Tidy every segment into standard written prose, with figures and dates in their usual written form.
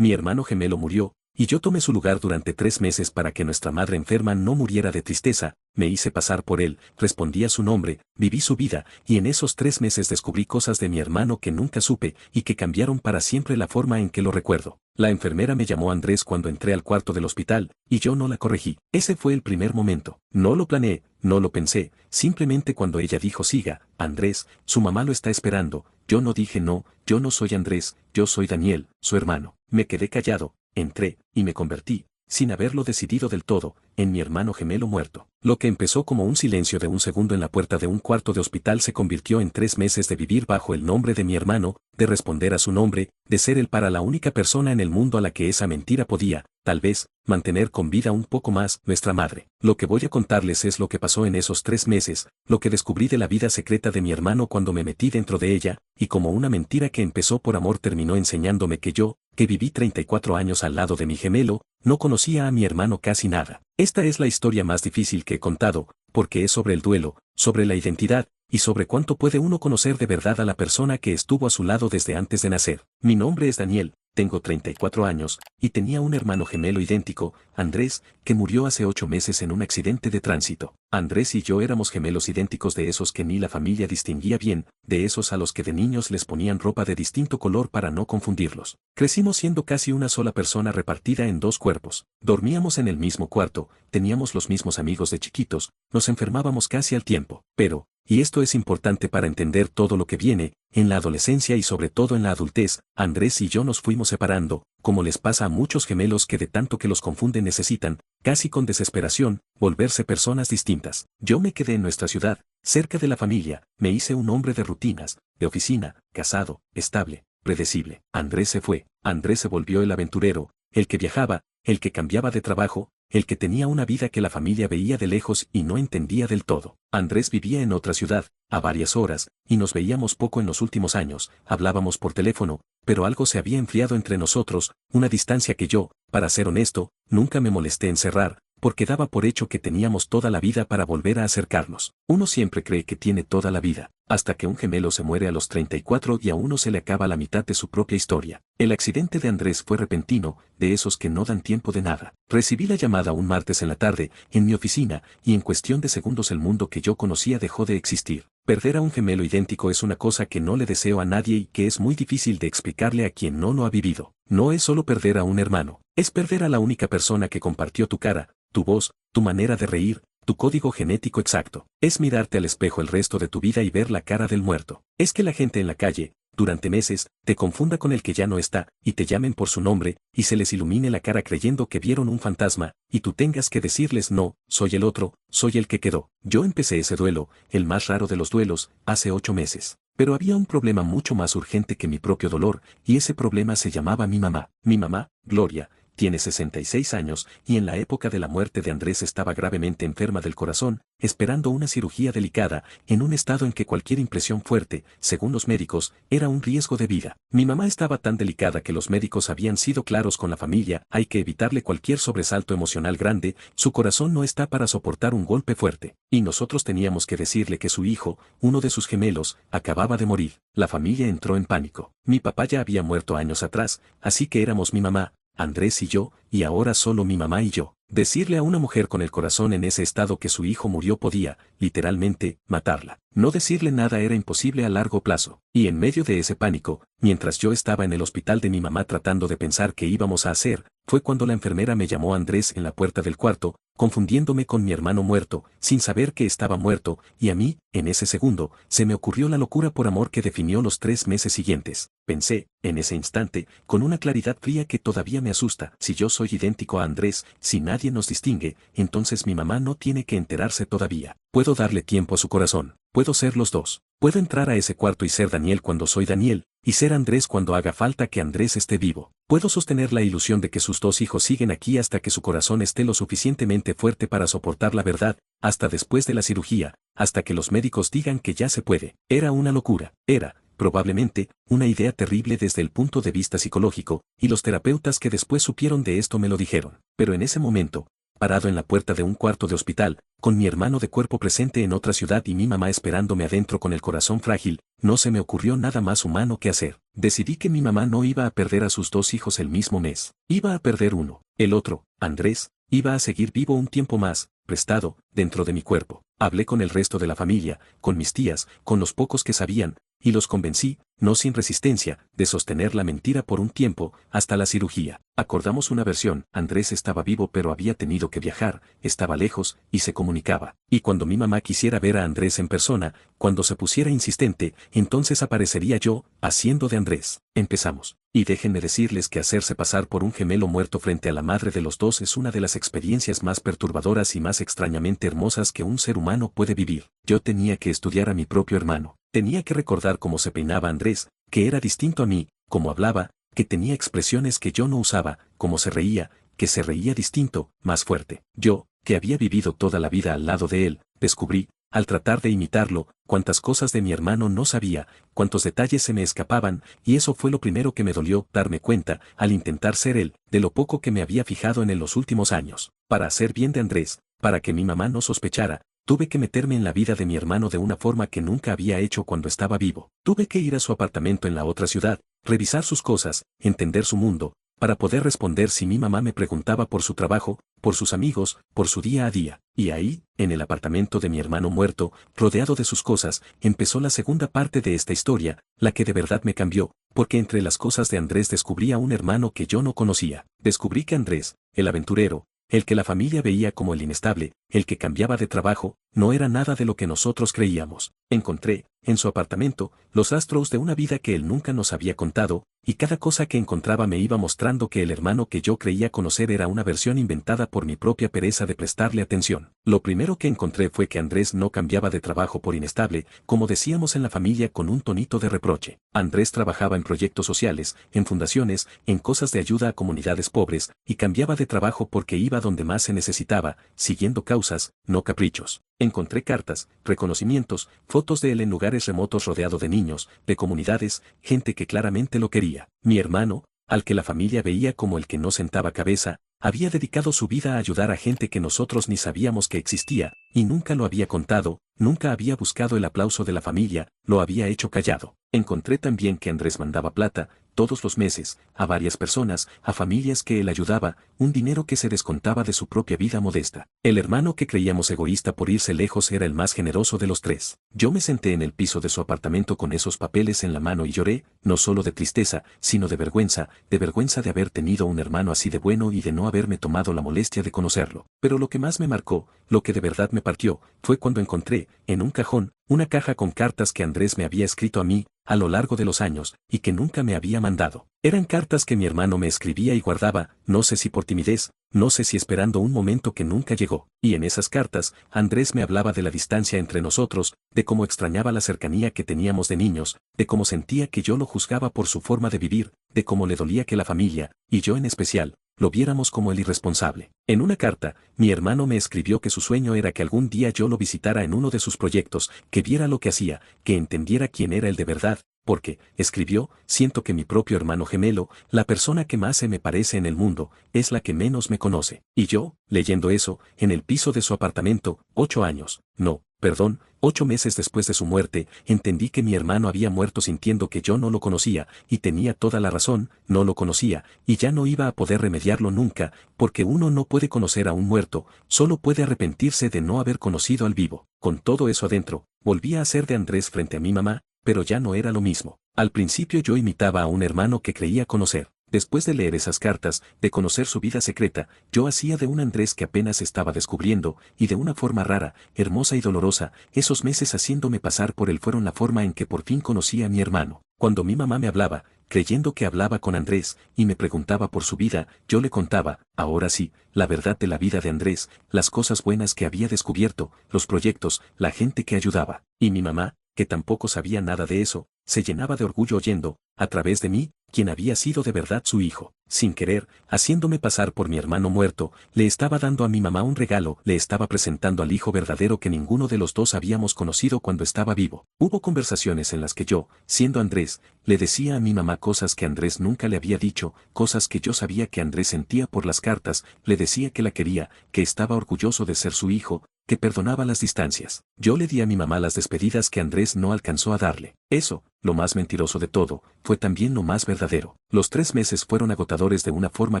Mi hermano gemelo murió, y yo tomé su lugar durante 3 meses para que nuestra madre enferma no muriera de tristeza. Me hice pasar por él, respondí a su nombre, viví su vida, y en esos 3 meses descubrí cosas de mi hermano que nunca supe y que cambiaron para siempre la forma en que lo recuerdo. La enfermera me llamó Andrés cuando entré al cuarto del hospital, y yo no la corregí. Ese fue el primer momento. No lo planeé, no lo pensé, simplemente cuando ella dijo siga, Andrés, su mamá lo está esperando, yo no dije no, yo no soy Andrés, yo soy Daniel, su hermano. Me quedé callado, entré, y me convertí, sin haberlo decidido del todo, en mi hermano gemelo muerto. Lo que empezó como un silencio de un segundo en la puerta de un cuarto de hospital se convirtió en 3 meses de vivir bajo el nombre de mi hermano, de responder a su nombre, de ser él para la única persona en el mundo a la que esa mentira podía, tal vez, mantener con vida un poco más, nuestra madre. Lo que voy a contarles es lo que pasó en esos 3 meses, lo que descubrí de la vida secreta de mi hermano cuando me metí dentro de ella, y como una mentira que empezó por amor terminó enseñándome que yo, que viví 34 años al lado de mi gemelo, no conocía a mi hermano casi nada. Esta es la historia más difícil que he contado, porque es sobre el duelo, sobre la identidad, y sobre cuánto puede uno conocer de verdad a la persona que estuvo a su lado desde antes de nacer. Mi nombre es Daniel, tengo 34 años, y tenía un hermano gemelo idéntico, Andrés, que murió hace 8 meses en un accidente de tránsito. Andrés y yo éramos gemelos idénticos, de esos que ni la familia distinguía bien, de esos a los que de niños les ponían ropa de distinto color para no confundirlos. Crecimos siendo casi una sola persona repartida en 2 cuerpos. Dormíamos en el mismo cuarto, teníamos los mismos amigos de chiquitos, nos enfermábamos casi al tiempo. Pero, y esto es importante para entender todo lo que viene, en la adolescencia y sobre todo en la adultez, Andrés y yo nos fuimos separando, como les pasa a muchos gemelos que de tanto que los confunden necesitan, casi con desesperación, volverse personas distintas. Yo me quedé en nuestra ciudad, cerca de la familia, me hice un hombre de rutinas, de oficina, casado, estable, predecible. Andrés se fue, Andrés se volvió el aventurero, el que viajaba, el que cambiaba de trabajo, el que tenía una vida que la familia veía de lejos y no entendía del todo. Andrés vivía en otra ciudad, a varias horas, y nos veíamos poco en los últimos años, hablábamos por teléfono, pero algo se había enfriado entre nosotros, una distancia que yo, para ser honesto, nunca me molesté en cerrar, porque daba por hecho que teníamos toda la vida para volver a acercarnos. Uno siempre cree que tiene toda la vida, hasta que un gemelo se muere a los 34 y a uno se le acaba la mitad de su propia historia. El accidente de Andrés fue repentino, de esos que no dan tiempo de nada. Recibí la llamada un martes en la tarde, en mi oficina, y en cuestión de segundos el mundo que yo conocía dejó de existir. Perder a un gemelo idéntico es una cosa que no le deseo a nadie y que es muy difícil de explicarle a quien no lo ha vivido. No es solo perder a un hermano, es perder a la única persona que compartió tu cara, tu voz, tu manera de reír, tu código genético exacto. Es mirarte al espejo el resto de tu vida y ver la cara del muerto. Es que la gente en la calle, durante meses, te confunda con el que ya no está, y te llamen por su nombre, y se les ilumine la cara creyendo que vieron un fantasma, y tú tengas que decirles no, soy el otro, soy el que quedó. Yo empecé ese duelo, el más raro de los duelos, hace 8 meses. Pero había un problema mucho más urgente que mi propio dolor, y ese problema se llamaba mi mamá. Mi mamá, Gloria, tiene 66 años, y en la época de la muerte de Andrés estaba gravemente enferma del corazón, esperando una cirugía delicada, en un estado en que cualquier impresión fuerte, según los médicos, era un riesgo de vida. Mi mamá estaba tan delicada que los médicos habían sido claros con la familia, hay que evitarle cualquier sobresalto emocional grande, su corazón no está para soportar un golpe fuerte. Y nosotros teníamos que decirle que su hijo, uno de sus gemelos, acababa de morir. La familia entró en pánico. Mi papá ya había muerto años atrás, así que éramos mi mamá, Andrés y yo, y ahora solo mi mamá y yo. Decirle a una mujer con el corazón en ese estado que su hijo murió podía, literalmente, matarla. No decirle nada era imposible a largo plazo. Y en medio de ese pánico, mientras yo estaba en el hospital de mi mamá tratando de pensar qué íbamos a hacer, fue cuando la enfermera me llamó Andrés en la puerta del cuarto, confundiéndome con mi hermano muerto, sin saber que estaba muerto, y a mí, en ese segundo, se me ocurrió la locura por amor que definió los 3 meses siguientes. Pensé, en ese instante, con una claridad fría que todavía me asusta, si yo soy idéntico a Andrés, si nadie nos distingue, entonces mi mamá no tiene que enterarse todavía. Puedo darle tiempo a su corazón, puedo ser los dos. Puedo entrar a ese cuarto y ser Daniel cuando soy Daniel, y ser Andrés cuando haga falta que Andrés esté vivo. Puedo sostener la ilusión de que sus 2 hijos siguen aquí hasta que su corazón esté lo suficientemente fuerte para soportar la verdad, hasta después de la cirugía, hasta que los médicos digan que ya se puede. Era una locura, era, probablemente, una idea terrible desde el punto de vista psicológico, y los terapeutas que después supieron de esto me lo dijeron. Pero en ese momento, parado en la puerta de un cuarto de hospital, con mi hermano de cuerpo presente en otra ciudad y mi mamá esperándome adentro con el corazón frágil, no se me ocurrió nada más humano que hacer. Decidí que mi mamá no iba a perder a sus 2 hijos el mismo mes. Iba a perder uno. El otro, Andrés, iba a seguir vivo un tiempo más, prestado, dentro de mi cuerpo. Hablé con el resto de la familia, con mis tías, con los pocos que sabían, y los convencí, no sin resistencia, de sostener la mentira por un tiempo, hasta la cirugía. Acordamos una versión: Andrés estaba vivo pero había tenido que viajar, estaba lejos, y se comunicaba. Y cuando mi mamá quisiera ver a Andrés en persona, cuando se pusiera insistente, entonces aparecería yo, haciendo de Andrés. Empezamos. Y déjenme decirles que hacerse pasar por un gemelo muerto frente a la madre de los dos es una de las experiencias más perturbadoras y más extrañamente hermosas que un ser humano puede vivir. Yo tenía que estudiar a mi propio hermano. Tenía que recordar cómo se peinaba Andrés, que era distinto a mí, cómo hablaba, que tenía expresiones que yo no usaba, cómo se reía, que se reía distinto, más fuerte. Yo, que había vivido toda la vida al lado de él, descubrí, al tratar de imitarlo, cuántas cosas de mi hermano no sabía, cuántos detalles se me escapaban, y eso fue lo primero que me dolió darme cuenta, al intentar ser él, de lo poco que me había fijado en él los últimos años. Para hacer bien de Andrés, para que mi mamá no sospechara, tuve que meterme en la vida de mi hermano de una forma que nunca había hecho cuando estaba vivo. Tuve que ir a su apartamento en la otra ciudad, revisar sus cosas, entender su mundo, para poder responder si mi mamá me preguntaba por su trabajo, por sus amigos, por su día a día. Y ahí, en el apartamento de mi hermano muerto, rodeado de sus cosas, empezó la segunda parte de esta historia, la que de verdad me cambió, porque entre las cosas de Andrés descubrí a un hermano que yo no conocía. Descubrí que Andrés, el aventurero, el que la familia veía como el inestable, el que cambiaba de trabajo, no era nada de lo que nosotros creíamos. Encontré, en su apartamento, los rastros de una vida que él nunca nos había contado, y cada cosa que encontraba me iba mostrando que el hermano que yo creía conocer era una versión inventada por mi propia pereza de prestarle atención. Lo primero que encontré fue que Andrés no cambiaba de trabajo por inestable, como decíamos en la familia con un tonito de reproche. Andrés trabajaba en proyectos sociales, en fundaciones, en cosas de ayuda a comunidades pobres, y cambiaba de trabajo porque iba donde más se necesitaba, siguiendo causas, no caprichos. Encontré cartas, reconocimientos, fotos de él en lugares remotos rodeado de niños, de comunidades, gente que claramente lo quería. Mi hermano, al que la familia veía como el que no sentaba cabeza, había dedicado su vida a ayudar a gente que nosotros ni sabíamos que existía, y nunca lo había contado, nunca había buscado el aplauso de la familia, lo había hecho callado. Encontré también que Andrés mandaba plata, todos los meses, a varias personas, a familias que él ayudaba, un dinero que se descontaba de su propia vida modesta. El hermano que creíamos egoísta por irse lejos era el más generoso de los tres. Yo me senté en el piso de su apartamento con esos papeles en la mano y lloré, no solo de tristeza, sino de vergüenza de haber tenido un hermano así de bueno y de no haberme tomado la molestia de conocerlo. Pero lo que más me marcó, lo que de verdad me partió, fue cuando encontré, en un cajón, una caja con cartas que Andrés me había escrito a mí, a lo largo de los años, y que nunca me había mandado. Eran cartas que mi hermano me escribía y guardaba, no sé si por timidez, no sé si esperando un momento que nunca llegó. Y en esas cartas, Andrés me hablaba de la distancia entre nosotros, de cómo extrañaba la cercanía que teníamos de niños, de cómo sentía que yo lo juzgaba por su forma de vivir, de cómo le dolía que la familia, y yo en especial, lo viéramos como el irresponsable. En una carta, mi hermano me escribió que su sueño era que algún día yo lo visitara en uno de sus proyectos, que viera lo que hacía, que entendiera quién era él de verdad, porque, escribió, siento que mi propio hermano gemelo, la persona que más se me parece en el mundo, es la que menos me conoce. Y yo, leyendo eso, en el piso de su apartamento, 8 años, no, perdón, 8 meses después de su muerte, entendí que mi hermano había muerto sintiendo que yo no lo conocía, y tenía toda la razón, no lo conocía, y ya no iba a poder remediarlo nunca, porque uno no puede conocer a un muerto, solo puede arrepentirse de no haber conocido al vivo. Con todo eso adentro, volvía a ser de Andrés frente a mi mamá, pero ya no era lo mismo. Al principio yo imitaba a un hermano que creía conocer. Después de leer esas cartas, de conocer su vida secreta, yo hacía de un Andrés que apenas estaba descubriendo, y de una forma rara, hermosa y dolorosa, esos meses haciéndome pasar por él fueron la forma en que por fin conocí a mi hermano. Cuando mi mamá me hablaba, creyendo que hablaba con Andrés, y me preguntaba por su vida, yo le contaba, ahora sí, la verdad de la vida de Andrés, las cosas buenas que había descubierto, los proyectos, la gente que ayudaba. Y mi mamá, que tampoco sabía nada de eso, se llenaba de orgullo oyendo, a través de mí, quien había sido de verdad su hijo. Sin querer, haciéndome pasar por mi hermano muerto, le estaba dando a mi mamá un regalo, le estaba presentando al hijo verdadero que ninguno de los dos habíamos conocido cuando estaba vivo. Hubo conversaciones en las que yo, siendo Andrés, le decía a mi mamá cosas que Andrés nunca le había dicho, cosas que yo sabía que Andrés sentía por las cartas, le decía que la quería, que estaba orgulloso de ser su hijo, que perdonaba las distancias. Yo le di a mi mamá las despedidas que Andrés no alcanzó a darle. Eso, lo más mentiroso de todo, fue también lo más verdadero. Los 3 meses fueron agotadores de una forma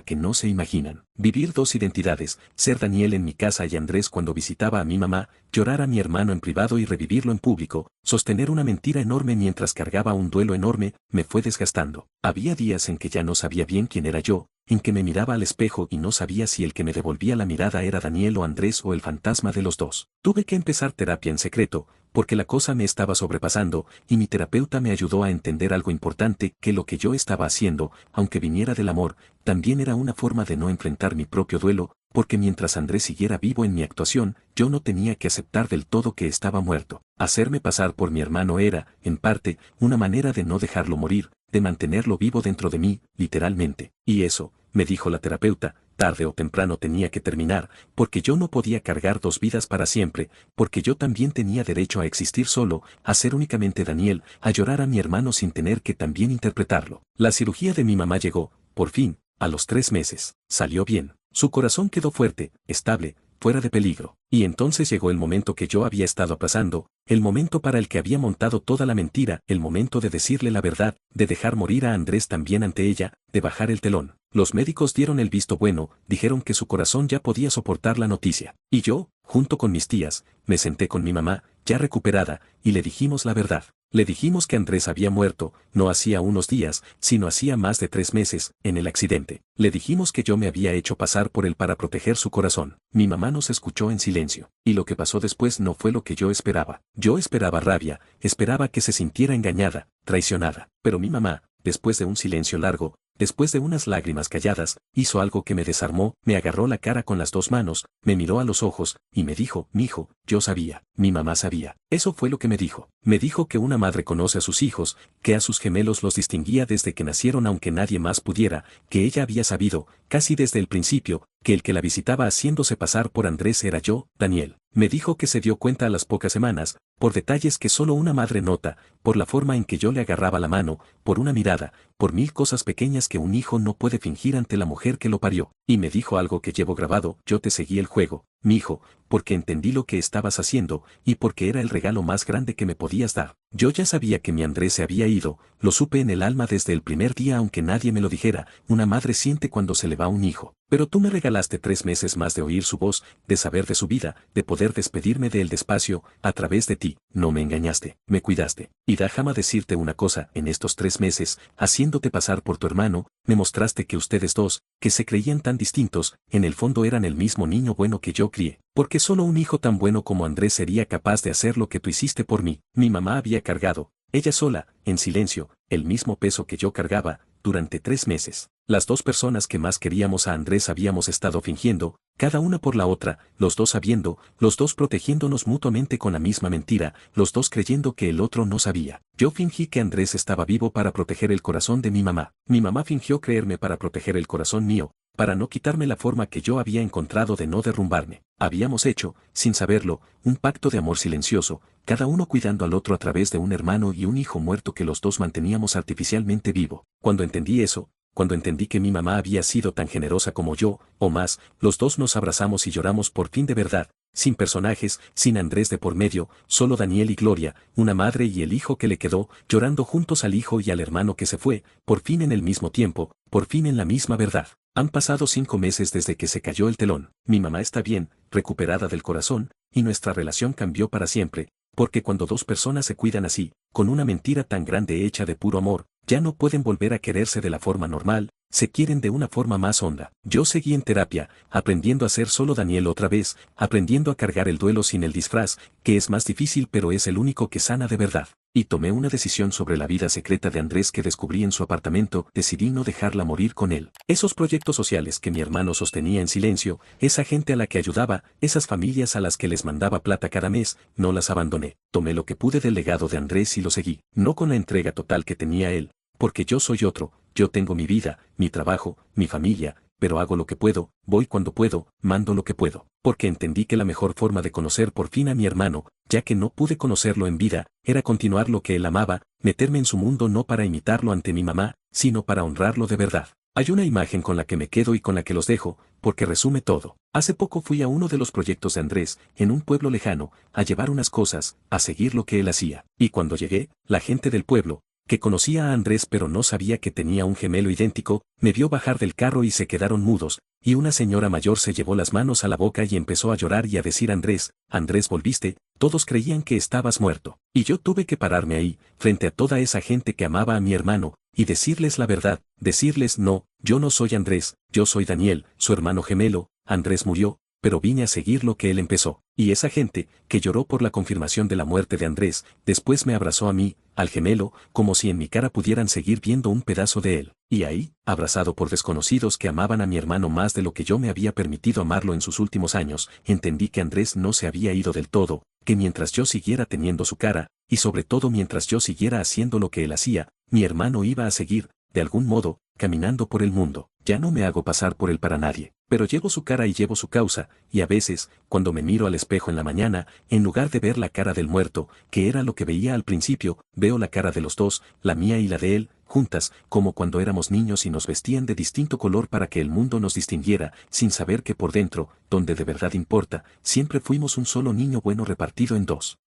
que no se imaginan. Vivir 2 identidades, ser Daniel en mi casa y Andrés cuando visitaba a mi mamá, llorar a mi hermano en privado y revivirlo en público, sostener una mentira enorme mientras cargaba un duelo enorme, me fue desgastando. Había días en que ya no sabía bien quién era yo, en que me miraba al espejo y no sabía si el que me devolvía la mirada era Daniel o Andrés o el fantasma de los dos. Tuve que empezar terapia en secreto, porque la cosa me estaba sobrepasando, y mi terapeuta me ayudó a entender algo importante, que lo que yo estaba haciendo, aunque viniera del amor, también era una forma de no enfrentar mi propio duelo, porque mientras Andrés siguiera vivo en mi actuación, yo no tenía que aceptar del todo que estaba muerto. Hacerme pasar por mi hermano era, en parte, una manera de no dejarlo morir, de mantenerlo vivo dentro de mí, literalmente. Y eso, me dijo la terapeuta, tarde o temprano tenía que terminar, porque yo no podía cargar 2 vidas para siempre, porque yo también tenía derecho a existir solo, a ser únicamente Daniel, a llorar a mi hermano sin tener que también interpretarlo. La cirugía de mi mamá llegó, por fin, a los 3 meses. Salió bien. Su corazón quedó fuerte, estable, fuera de peligro. Y entonces llegó el momento que yo había estado aplazando, el momento para el que había montado toda la mentira, el momento de decirle la verdad, de dejar morir a Andrés también ante ella, de bajar el telón. Los médicos dieron el visto bueno, dijeron que su corazón ya podía soportar la noticia. Y yo, junto con mis tías, me senté con mi mamá, ya recuperada, y le dijimos la verdad. Le dijimos que Andrés había muerto, no hacía unos días, sino hacía más de 3 meses, en el accidente. Le dijimos que yo me había hecho pasar por él para proteger su corazón. Mi mamá nos escuchó en silencio, y lo que pasó después no fue lo que yo esperaba. Yo esperaba rabia, esperaba que se sintiera engañada, traicionada. Pero mi mamá, después de un silencio largo, después de unas lágrimas calladas, hizo algo que me desarmó, me agarró la cara con las 2 manos, me miró a los ojos, y me dijo, mijo, yo sabía, mi mamá sabía. Eso fue lo que me dijo. Me dijo que una madre conoce a sus hijos, que a sus gemelos los distinguía desde que nacieron aunque nadie más pudiera, que ella había sabido, casi desde el principio, que el que la visitaba haciéndose pasar por Andrés era yo, Daniel. Me dijo que se dio cuenta a las pocas semanas, por detalles que solo una madre nota, por la forma en que yo le agarraba la mano, por una mirada, por 1000 cosas pequeñas que un hijo no puede fingir ante la mujer que lo parió. Y me dijo algo que llevo grabado, yo te seguí el juego, mi hijo, porque entendí lo que estabas haciendo, y porque era el regalo más grande que me podías dar. Yo ya sabía que mi Andrés se había ido, lo supe en el alma desde el primer día aunque nadie me lo dijera, una madre siente cuando se le va un hijo. Pero tú me regalaste 3 meses más de oír su voz, de saber de su vida, de poder despedirme de él despacio, a través de ti, no me engañaste, me cuidaste. Y déjame decirte una cosa, en estos 3 meses, haciéndote pasar por tu hermano, me mostraste que ustedes dos, que se creían tan distintos, en el fondo eran el mismo niño bueno que yo crié. Porque solo un hijo tan bueno como Andrés sería capaz de hacer lo que tú hiciste por mí. Mi mamá había cargado, ella sola, en silencio, el mismo peso que yo cargaba, durante 3 meses. Las 2 personas que más queríamos a Andrés habíamos estado fingiendo, cada una por la otra, los 2 sabiendo, los 2 protegiéndonos mutuamente con la misma mentira, los 2 creyendo que el otro no sabía. Yo fingí que Andrés estaba vivo para proteger el corazón de mi mamá. Mi mamá fingió creerme para proteger el corazón mío, para no quitarme la forma que yo había encontrado de no derrumbarme. Habíamos hecho, sin saberlo, un pacto de amor silencioso, cada uno cuidando al otro a través de un hermano y un hijo muerto que los 2 manteníamos artificialmente vivo. Cuando entendí eso, cuando entendí que mi mamá había sido tan generosa como yo, o más, los 2 nos abrazamos y lloramos por fin de verdad, sin personajes, sin Andrés de por medio, solo Daniel y Gloria, una madre y el hijo que le quedó, llorando juntos al hijo y al hermano que se fue, por fin en el mismo tiempo, por fin en la misma verdad. Han pasado 5 meses desde que se cayó el telón. Mi mamá está bien, recuperada del corazón, y nuestra relación cambió para siempre, porque cuando 2 personas se cuidan así, con una mentira tan grande hecha de puro amor, ya no pueden volver a quererse de la forma normal, se quieren de una forma más honda. Yo seguí en terapia, aprendiendo a ser solo Daniel otra vez, aprendiendo a cargar el duelo sin el disfraz, que es más difícil pero es el único que sana de verdad. Y tomé una decisión sobre la vida secreta de Andrés que descubrí en su apartamento, decidí no dejarla morir con él. Esos proyectos sociales que mi hermano sostenía en silencio, esa gente a la que ayudaba, esas familias a las que les mandaba plata cada mes, no las abandoné. Tomé lo que pude del legado de Andrés y lo seguí, no con la entrega total que tenía él, porque yo soy otro, yo tengo mi vida, mi trabajo, mi familia, pero hago lo que puedo, voy cuando puedo, mando lo que puedo, porque entendí que la mejor forma de conocer por fin a mi hermano, ya que no pude conocerlo en vida, era continuar lo que él amaba, meterme en su mundo no para imitarlo ante mi mamá, sino para honrarlo de verdad. Hay una imagen con la que me quedo y con la que los dejo, porque resume todo. Hace poco fui a uno de los proyectos de Andrés, en un pueblo lejano, a llevar unas cosas, a seguir lo que él hacía. Y cuando llegué, la gente del pueblo, que conocía a Andrés pero no sabía que tenía un gemelo idéntico, me vio bajar del carro y se quedaron mudos, y una señora mayor se llevó las manos a la boca y empezó a llorar y a decir Andrés, Andrés volviste, todos creían que estabas muerto. Y yo tuve que pararme ahí, frente a toda esa gente que amaba a mi hermano, y decirles la verdad, decirles no, yo no soy Andrés, yo soy Daniel, su hermano gemelo, Andrés murió, pero vine a seguir lo que él empezó. Y esa gente, que lloró por la confirmación de la muerte de Andrés, después me abrazó a mí, al gemelo, como si en mi cara pudieran seguir viendo un pedazo de él. Y ahí, abrazado por desconocidos que amaban a mi hermano más de lo que yo me había permitido amarlo en sus últimos años, entendí que Andrés no se había ido del todo, que mientras yo siguiera teniendo su cara, y sobre todo mientras yo siguiera haciendo lo que él hacía, mi hermano iba a seguir, de algún modo, caminando por el mundo. Ya no me hago pasar por él para nadie, pero llevo su cara y llevo su causa, y a veces, cuando me miro al espejo en la mañana, en lugar de ver la cara del muerto, que era lo que veía al principio, veo la cara de los dos, la mía y la de él, juntas, como cuando éramos niños y nos vestían de distinto color para que el mundo nos distinguiera, sin saber que por dentro, donde de verdad importa, siempre fuimos un solo niño bueno repartido en dos.